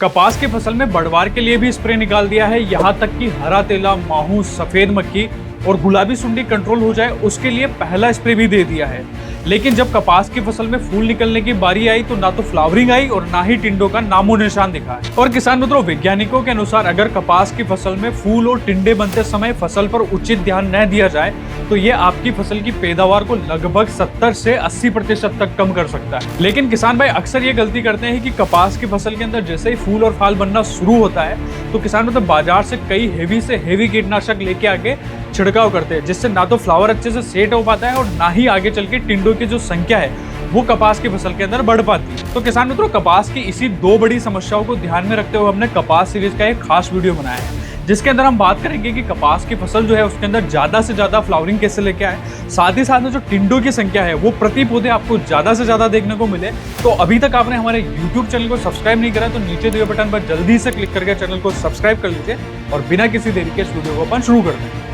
कपास की फसल में बढ़वार के लिए भी स्प्रे निकाल दिया है। यहाँ तक कि हरा तेला, माहू, सफेद मक्खी और गुलाबी सुंडी कंट्रोल हो जाए उसके लिए पहला स्प्रे भी दे दिया है। लेकिन जब कपास की फसल में फूल निकलने की बारी आई तो ना तो फ्लावरिंग आई और ना ही टिंडों का नामो निशान दिखा है। और किसान मित्रों, वैज्ञानिकों के अनुसार अगर कपास की फसल में फूल और टिंडे बनते समय फसल पर उचित ध्यान न दिया जाए तो ये आपकी फसल की पैदावार को लगभग 70 से 80% तक कम कर सकता है। लेकिन किसान भाई अक्सर ये गलती करते हैं कि कपास की फसल के अंदर जैसे ही फूल और फाल बनना शुरू होता है तो किसान मतलब बाजार से कई हेवी से हेवी कीटनाशक लेके आके छिड़काव करते हैं, जिससे ना तो फ्लावर अच्छे से सेट हो पाता है और ना ही आगे चल के टिंडों की जो संख्या है वो कपास की फसल के अंदर बढ़ पाती है। तो किसान मित्रों, कपास की इसी दो बड़ी समस्याओं को ध्यान में रखते हुए हमने कपास सीरीज का एक खास वीडियो बनाया है, जिसके अंदर हम बात करेंगे कि कपास की फसल जो है उसके अंदर ज्यादा से ज्यादा फ्लावरिंग कैसे लेके आए, साथ ही साथ में जो टिंडों की संख्या है वो प्रति पौधे आपको ज्यादा से ज्यादा देखने को मिले। तो अभी तक आपने हमारे YouTube चैनल को सब्सक्राइब नहीं करा तो नीचे दिए बटन पर जल्दी से क्लिक करके चैनल को सब्सक्राइब कर लीजिए और बिना किसी देरी के इस वीडियो को अपन शुरू करते हैं।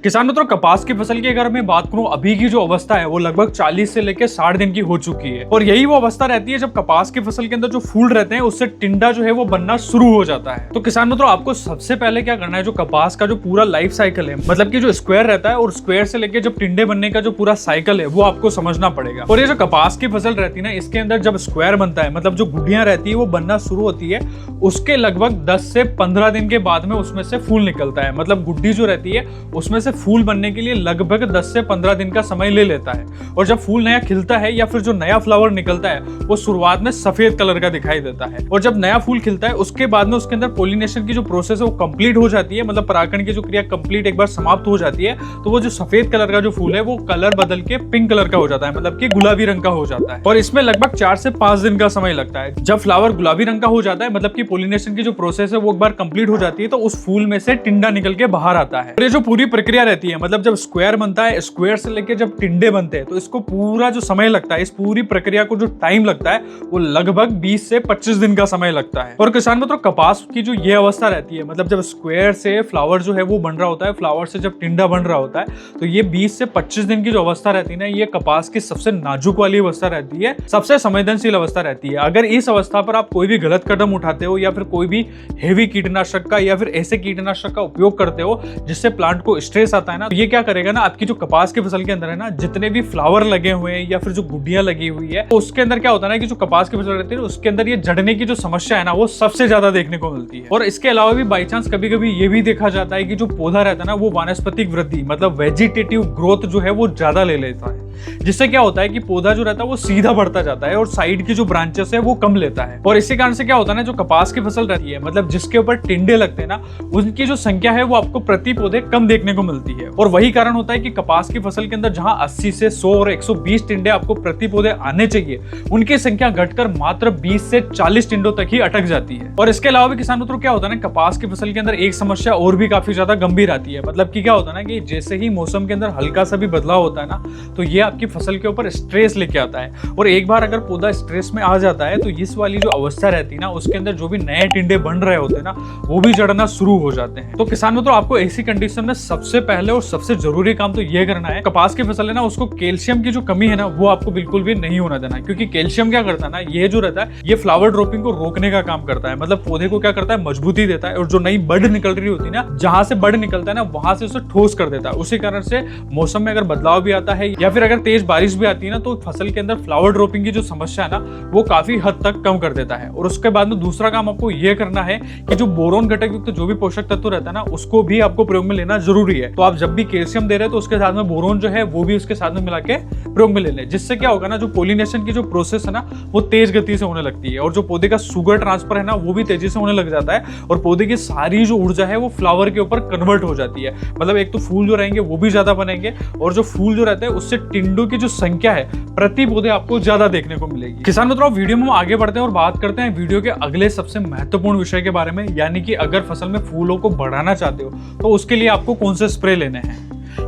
किसान मित्रों, कपास की फसल की अगर मैं बात करूं, अभी की जो अवस्था है वो लगभग 40 से लेकर 60 दिन की हो चुकी है और यही वो अवस्था रहती है जब कपास की फसल के अंदर जो फूल रहते हैं उससे टिंडा जो है वो बनना शुरू हो जाता है। तो किसान मित्रों, आपको सबसे पहले क्या करना है, जो कपास का जो पूरा लाइफ साइकिल है, मतलब कि जो स्क्वायर रहता है और स्क्वायर से लेकर जब टिंडे बनने का जो पूरा साइकिल है वो आपको समझना पड़ेगा। और ये जो कपास की फसल रहती है ना, इसके अंदर जब स्क्वायर बनता है, मतलब जो गुड्डियां रहती है वो बनना शुरू होती है, उसके लगभग 10 से 15 दिन के बाद में उसमें से फूल निकलता है। मतलब गुड्डी जो रहती है उसमें से फूल बनने के लिए लगभग 10 से 15 दिन का समय ले लेता है। और जब फूल नया खिलता है या फिर जो नया फ्लावर निकलता है वो शुरुआत में सफेद कलर का दिखाई देता है। और जब नया फूल खिलता है उसके बाद में उसके अंदर पॉलिनेशन की जो प्रोसेस है वो कंप्लीट हो जाती है, मतलब परागण की जो क्रिया कंप्लीट एक बार समाप्त हो जाती है, तो वो जो सफेद कलर का जो फूल है वो कलर बदल के पिंक कलर का हो जाता है, मतलब कि गुलाबी रंग का हो जाता है। और इसमें लगभग 4 से 5 दिन का समय लगता है। जब फ्लावर गुलाबी रंग का हो जाता है, मतलब कि पॉलिनेशन की जो प्रोसेस है वो एक बार कंप्लीट हो जाती है, तो उस फूल में से टिंडा निकल के बाहर आता है। और ये जो पूरी प्रक्रिया रहती है, मतलब जब स्क्वायर बनता है, स्क्वायर से लेके जब टिंडे बनते हैं, तो इसको पूरा जो समय लगता है, इस पूरी प्रक्रिया को जो टाइम लगता है वो लगभग 20 से 25 दिन का समय लगता है। और किसान मित्रों, कपास की जो ये अवस्था रहती है, मतलब जब स्क्वायर से फ्लावर जो है वो बन रहा होता है, फ्लावर से जब टिंडा बन रहा होता है, तो ये 20 से 25 दिन की जो अवस्था रहती है ना, ये कपास की सबसे नाजुक वाली अवस्था रहती है, सबसे संवेदनशील अवस्था रहती है। अगर इस अवस्था पर आप कोई भी गलत कदम उठाते हो या फिर कोई भी हेवी कीटनाशक का या फिर ऐसे कीटनाशक का उपयोग करते हो जिससे प्लांट को स्ट्रेस आता है ना, तो ये क्या करेगा ना, आपकी जो कपास की फसल के अंदर है ना, जितने भी फ्लावर लगे हुए हैं या फिर जो गुड्डियां लगी हुई है, तो उसके अंदर क्या होता है ना कि जो कपास की फसल रहती है उसके अंदर ये जड़ने की जो समस्या है ना वो सबसे ज्यादा देखने को मिलती है। और इसके अलावा भी बाई चांस कभी कभी ये भी देखा जाता है कि जो पौधा रहता है ना वो वानस्पतिक वृद्धि, मतलब वेजिटेटिव ग्रोथ जो है वो ज्यादा ले लेता है, जिससे क्या होता है कि पौधा जो रहता है वो सीधा बढ़ता जाता है और साइड की जो ब्रांचेस है वो कम लेता है। और इसी कारण से क्या होता है ना, जो कपास की फसल रहती है, मतलब जिसके ऊपर टिंडे लगते हैं ना, उनकी जो संख्या है वो आपको प्रति पौधे कम देखने को मिलती है। और वही कारण होता है कि कपास की फसल के अंदर जहां 80 से 100 और 120 टिंडे आपको प्रति पौधे आने चाहिए, उनकी संख्या घटकर मात्र 20 से 40 टिंडों तक ही अटक जाती है। और इसके अलावा भी किसान मित्रों क्या होता है ना, कपास की फसल के अंदर एक समस्या और भी काफी ज्यादा गंभीर आती है। मतलब कि क्या होता है ना कि जैसे ही मौसम के अंदर हल्का सा भी बदलाव होता है ना, तो ये आपकी फसल के ऊपर स्ट्रेस लेके आता है। और एक बार अगर पौधा स्ट्रेस में आ जाता है तो इस वाली जो अवस्था रहती है ना, उसके अंदर जो भी नए टिंडे बन रहे होते हैं ना वो भी जड़ना शुरू हो जाते हैं। तो किसान मित्रों, आपको ऐसी कंडीशन में सबसे पहले और सबसे जरूरी काम तो ये करना है, कपास की फसल है ना उसको कैल्शियम की जो कमी है ना वो आपको बिल्कुल भी नहीं होना देना है। क्योंकि कैल्शियम क्या करता है ना, ये जो रहता है ये फ्लावर ड्रॉपिंग को रोकने का काम करता है, मतलब पौधे को क्या करता है, मजबूती देता है। और जो नई बड निकल रही होती है ना, जहां से बड निकलता है ना वहां से उसे ठोस कर देता है। उसी कारण से मौसम में अगर बदलाव भी आता है या फिर अगर तेज बारिश भी आती है ना, तो फसल के अंदर फ्लावर ड्रॉपिंग की जो समस्या है ना वो काफी हद तक कम कर देता है। और उसके बाद में दूसरा काम आपको यह करना है कि जो बोरोन घटक युक्त जो भी पोषक तत्व रहता है ना उसको भी आपको प्रयोग में लेना जरूरी है। तो आप जब भी कैल्शियम दे रहे हैं तो उसके साथ में बोरोन जो है वो भी उसके साथ में मिला के प्रयोग में ले लें, जिससे क्या होगा ना, जो पॉलिनेशन की जो प्रोसेस है ना वो तेज गति से होने लगती है और जो पौधे का शुगर ट्रांसफर है ना वो भी तेजी से होने लग जाता है और पौधे की सारी जो ऊर्जा है वो फ्लावर के ऊपर कन्वर्ट हो जाती है। मतलब एक तो फूल जो रहेंगे वो भी ज्यादा बनेंगे और जो फूल जो रहते हैं उससे टिंडों की जो संख्या है प्रति पौधे आपको ज्यादा देखने को मिलेगी। किसान मित्रों, वीडियो में हम आगे बढ़ते हैं और बात करते हैं वीडियो के अगले सबसे महत्वपूर्ण विषय के बारे में, यानी कि अगर फसल में फूलों को बढ़ाना चाहते हो तो उसके लिए आपको कौन से स्प्रे लेने हैं।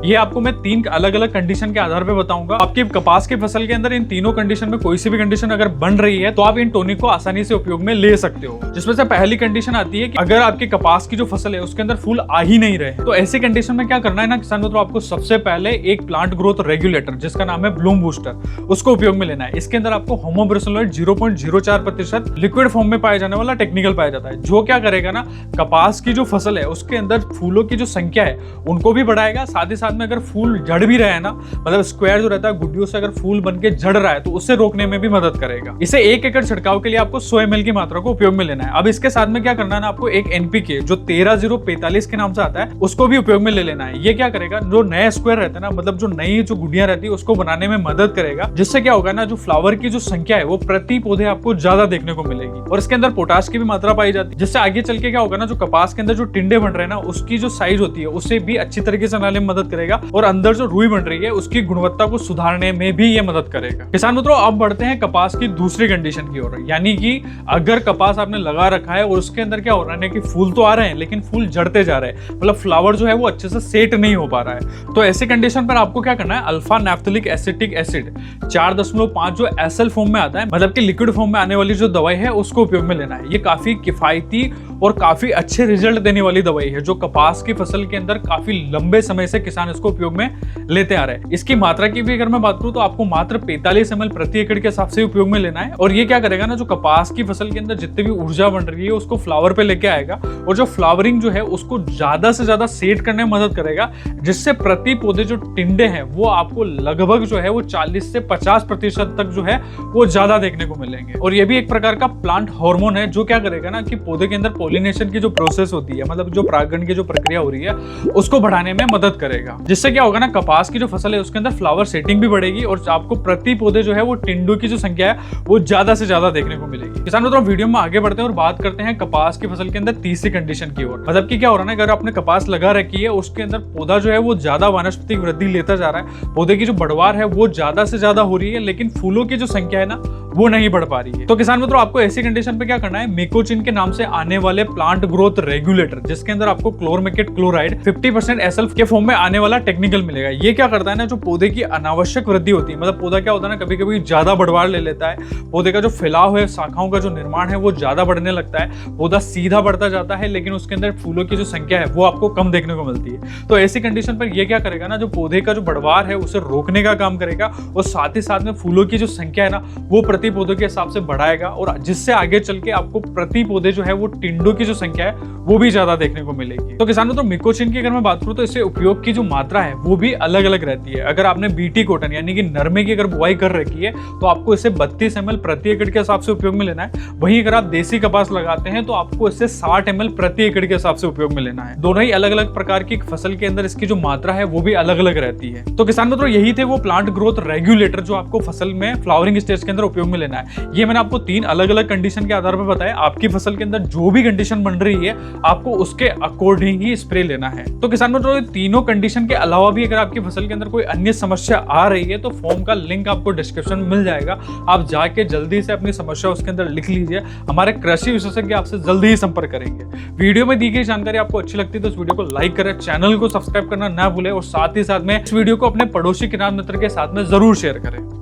ये आपको मैं 3 अलग अलग कंडीशन के आधार पे बताऊंगा। आपकी कपास की फसल के अंदर इन तीनों कंडीशन में कोई सी भी कंडीशन अगर बन रही है तो आप इन टॉनिक को आसानी से उपयोग में ले सकते हो। जिसमें से पहली कंडीशन आती है कि अगर आपकी कपास की जो फसल है उसके अंदर फूल आ ही नहीं रहे, तो ऐसी कंडीशन में क्या करना है ना किसान मित्रों, आपको सबसे पहले एक प्लांट ग्रोथ रेगुलेटर जिसका नाम है ब्लूम बूस्टर, उसको उपयोग में लेना है। इसके अंदर आपको होमोब्रेसिलोइड 0.04% लिक्विड फॉर्म में पाया जाने वाला टेक्निकल पाया जाता है, जो क्या करेगा ना कपास की जो फसल है उसके अंदर फूलों की जो संख्या है उनको भी बढ़ाएगा। साथ ही साथ में अगर फूल झड़ भी रहे हैं ना, मतलब स्क्वायर जो रहता है गुड्डियों से अगर फूल बन के झड़ रहा है तो उससे रोकने में भी मदद करेगा। इसे 1 एकड़ छिड़काव के लिए आपको 100 ml की मात्रा को उपयोग में लेना है। अब इसके साथ में क्या करना है ना, आपको एक एनपीके जो 13045 के नाम से आता है उसको भी उपयोग में ले लेना है। ये क्या करेगा, जो नया स्क्वायर रहता है ना, मतलब जो नई जो गुड्डियां रहती है उसको बनाने में मदद करेगा, जिससे क्या होगा ना जो फ्लावर की जो संख्या है वो प्रति पौधे आपको ज्यादा देखने को मिलेगी। और इसके अंदर पोटाश की भी मात्रा पाई जाती है, जिससे आगे चल के क्या होगा ना जो कपास के अंदर जो टिंडे बन रहे हैं ना उसकी जो साइज होती है उससे भी अच्छी तरीके से बनाने में मदद करेगा, और अंदर जो रुई बन रही है उसकी गुणवत्ता को सुधारने में भी ये मदद करेगा। किसान मित्रों, अब बढ़ते हैं कपास की दूसरी कंडीशन की ओर, यानी कि अगर कपास आपने लगा रखा है और उसके अंदर क्या हो रहा है कि फूल तो आ रहे हैं लेकिन फूल झड़ते जा रहे हैं, मतलब फ्लावर जो है वो अच्छे से सेट नहीं हो पा रहा है, तो ऐसी कंडीशन पर आपको क्या करना है, अल्फा नैफ्थेलिक एसिटिक एसिड 4.5 जो एसएल फॉर्म में आता है, मतलब कि लिक्विड फॉर्म में आने वाली जो दवाई है उसको उपयोग में लेना है। ये काफी किफायती और काफी अच्छे रिजल्ट देने वाली दवाई है, जो कपास की फसल के अंदर काफी लंबे समय से किसान इसको उपयोग में लेते आ रहे हैं। इसकी मात्रा की भी अगर मैं बात करूं तो आपको मात्र 45 ml प्रति एकड़ के हिसाब से उपयोग में लेना है। और ये क्या करेगा ना जो कपास की फसल के अंदर जितनी भी ऊर्जा बन रही है उसको फ्लावर पे लेके आएगा, और जो फ्लावरिंग जो है उसको ज्यादा से ज्यादा सेट करने में मदद करेगा, जिससे प्रति पौधे जो टिंडे हैं वो आपको लगभग जो है वो 40 से 50% तक जो है वो ज्यादा देखने को मिलेंगे। और ये भी एक प्रकार का प्लांट हार्मोन है, जो क्या करेगा ना कि पौधे के अंदर पॉलिनेशन की जो प्रोसेस होती है, मतलब जो परागण की जो प्रक्रिया हो रही है उसको बढ़ाने में मदद करेगा, जिससे क्या होगा ना कपास की जो फसल है उसके अंदर फ्लावर सेटिंग भी बढ़ेगी और आपको प्रति पौधे जो है वो टिंडों की जो संख्या है वो ज्यादा से ज्यादा देखने को मिलेगी। किसान मित्रों, वीडियो में आगे बढ़ते हैं और बात करते हैं कपास की फसल के अंदर तीसरी कंडीशन की ओर। मतलब कि क्या हो रहा है ना, अगर आपने कपास लगा रखी है उसके अंदर पौधा जो है वो ज्यादा वानस्पतिक वृद्धि लेता जा रहा है, पौधे की जो बढ़वार है वो ज्यादा से ज्यादा हो रही है, लेकिन फूलों की जो संख्या है ना वो नहीं बढ़ पा रही है। तो किसान मित्रों, आपको ऐसी कंडीशन पे क्या करना है, मिकोचिन के नाम से आने वाले प्लांट ग्रोथ रेगुलेटर, जिसके अंदर आपको क्लोरमेकेट क्लोराइड 50% एसएल के फॉर्म में आने वाला टेक्निकल मिलेगा। ये क्या करता है ना, जो पौधे की अनावश्यक वृद्धि होती है, मतलब पौधा क्या होता है ना कभी कभी ज्यादा बढ़वार ले लेता है, पौधे का जो फैलाव है, शाखाओं का जो निर्माण है वो ज्यादा बढ़ने लगता है, पौधा सीधा बढ़ता जाता है, लेकिन उसके अंदर फूलों की जो संख्या है वो आपको कम देखने को मिलती है। तो ऐसी कंडीशन पर ये क्या करेगा ना, जो पौधे का जो बढ़वार है उसे रोकने का काम करेगा, और साथ ही साथ में फूलों की जो संख्या है ना वो प्रति पौधे के हिसाब से बढ़ाएगा, और जिससे आगे चल के आपको प्रति पौधे जो है वो टिंडों की जो संख्या है वो भी ज्यादा देखने को मिलेगी। तो किसानों, तो मिकोचिन की अगर मैं बात करूं तो इससे उपयोग की जो मात्रा है वो भी अलग अलग रहती है। अगर आपने बीटी कॉटन यानी कि नरमे की अगर बुआई कर रखी है तो आपको इसे 32 ml प्रति एकड़ के हिसाब से उपयोग में लेना है। वहीं अगर आप देसी कपास लगाते हैं तो आपको इसे 60 ml प्रति एकड़ के हिसाब से उपयोग में लेना है। दोनों ही अलग अलग प्रकार की फसल के अंदर इसकी जो मात्रा है वो भी अलग अलग रहती है। तो किसान मित्रों, यही थे वो प्लांट ग्रोथ रेगुलेटर जो आपको फसल में फ्लावरिंग स्टेज के अंदर उपयोग में लेना है। ये मैंने आपको 3 अलग अलग कंडीशन के आधार पर बताया। आपकी फसल के अंदर जो भी कंडीशन बन रही है आपको उसके अकॉर्डिंग ही स्प्रे लेना है। तो किसान मित्रों, तीनों कंडीशन के अलावा भी अगर आपकी फसल के अंदर कोई अन्य समस्या आ रही है तो फॉर्म का लिंक आपको डिस्क्रिप्शन में मिल जाएगा, आप जाके जल्दी से अपनी समस्या उसके अंदर लिख लीजिए। हमारे कृषि विशेषज्ञ आपसे जल्दी ही संपर्क करेंगे। वीडियो में दी गई जानकारी आपको अच्छी लगती है तो इस वीडियो को लाइक करें, चैनल को सब्सक्राइब करना ना भूलें, और साथ ही साथ में इस वीडियो को अपने पड़ोसी किसान मित्र के साथ में जरूर शेयर करें।